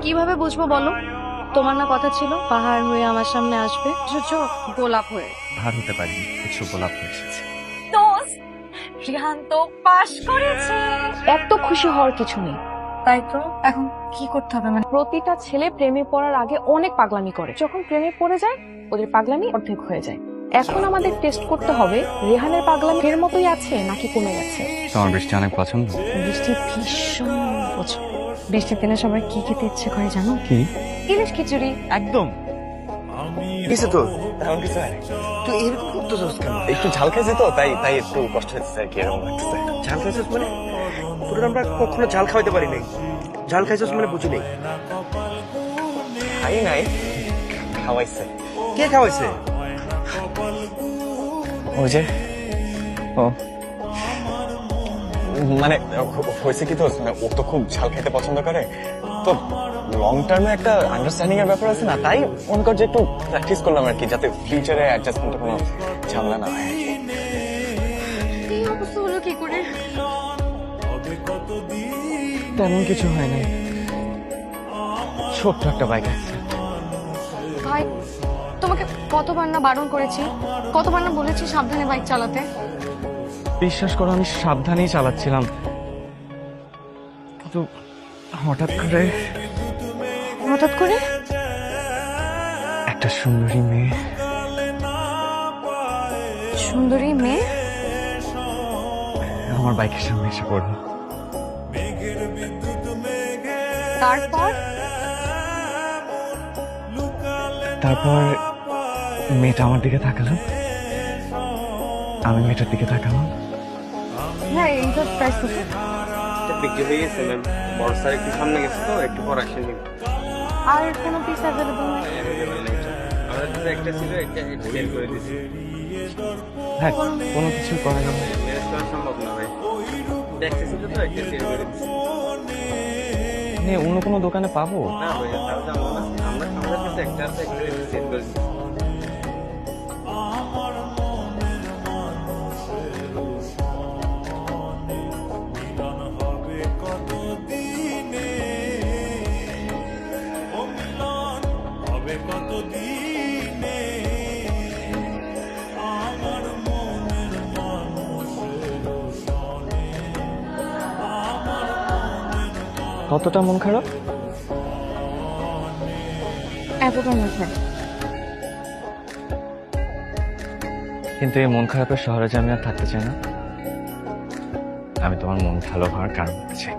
কিভাবে বুঝবো বলো? তোমার না কথা ছিল পাহাড় হয়ে আমার সামনে আসবে, অথচ গোলাপ হয়ে। পাহাড় হতে পারি, কিছু গোলাপ হয়ে এসেছে। দোস্ত, রিহান তো পাশ করেছে। এত খুশি হওয়ার কিছু নেই। তাই তো এখন কি করতে হবে? মানে প্রতিটা ছেলে প্রেমে পড়ার আগে অনেক পাগলামি করে, যখন প্রেমে পড়ে যায় ওদের পাগলামি অর্ধেক হয়ে যায়। এখন আমাদের টেস্ট করতে হবে রেহানের পাগলামি এর মতোই আছে নাকি কমে গেছে। তোমার বৃষ্টি অনেক পছন্দ। বৃষ্টি ভীষণ পছন্দ। বৃষ্টির দিনে সবাই কি খেতে ইচ্ছে করে জানো? কি? ইলিশ খিচুড়ি। একদম। কিছু তো তেমন কিছু হয় না। তুই এরকম করতেছিস কেন? একটু ঝাল খেয়েছি তো, তাই তাই একটু কষ্ট হচ্ছে আর কি, এরকম লাগতেছে। ঝাল খাইছিস মানে? তোর আমরা কখনো ঝাল খাওয়াইতে পারি নাই। ঝাল খাইছিস মানে বুঝি নেই। খাই নাই, খাওয়াইছে। কে খাওয়াইছে? ওই যে ও মানে হয়েছে কি তো, মানে ও তো খুব ঝাল খেতে পছন্দ করে, তো লং টার্মে একটা আন্ডারস্ট্যান্ডিং এর ব্যাপার আছে না, তাই মনে কর যে একটু প্র্যাকটিস করলাম আর কি, যাতে ফিউচারে অ্যাডজাস্টমেন্টে কোনো ঝামেলা না হয়। এই অবস্থা হলো কি করে? তেমন কিছু হয় নাই, ছোট্ট একটা বাইক অ্যাক্সিডেন্ট। ভাই, তোমাকে কতবার না বারণ করেছি, কতবার না বলেছি সাবধানে বাইক চালাতে। বিশ্বাস করো আমি সাবধানেই চালাচ্ছিলাম, কিন্তু হঠাৎ করে হঠাৎ করে একটা সুন্দরী মেয়ে সুন্দরী মেয়ে আমার বাইকের সামনে এসে পড়লো। তারপর তারপর মেয়েটা আমার দিকে তাকালো, আমি মেয়েটার দিকে তাকালাম। হ্যাঁ, এইটা প্রাইস কত? বিক্রি হয়ে গেছে ম্যাম। বড় স্যার একটু সামনে গেছে তো, একটু পর আসেনি। আর কোনো পিস অ্যাভেলেবল নেই? আমাদের কাছে একটা ছিল, একটা সেল করে দিয়েছি। হ্যাঁ, কোনো কিছু করা যাবে না। ম্যানেজ করা সম্ভব না ভাই। একটা ছিল তো, একটা সেল করে দিয়েছি। অন্য কোনো দোকানে পাবো? না ভাই, তাও জানবো না। আমাদের কাছে একটা আছে, একটা সেল করে দিয়েছি। কতটা মন খারাপ? এতটা মধ্যে কিন্তু এই মন খারাপের শহরে যে আমি আর থাকতে চাই না। আমি তোমার মন ভালো হওয়ার কারণ চাই।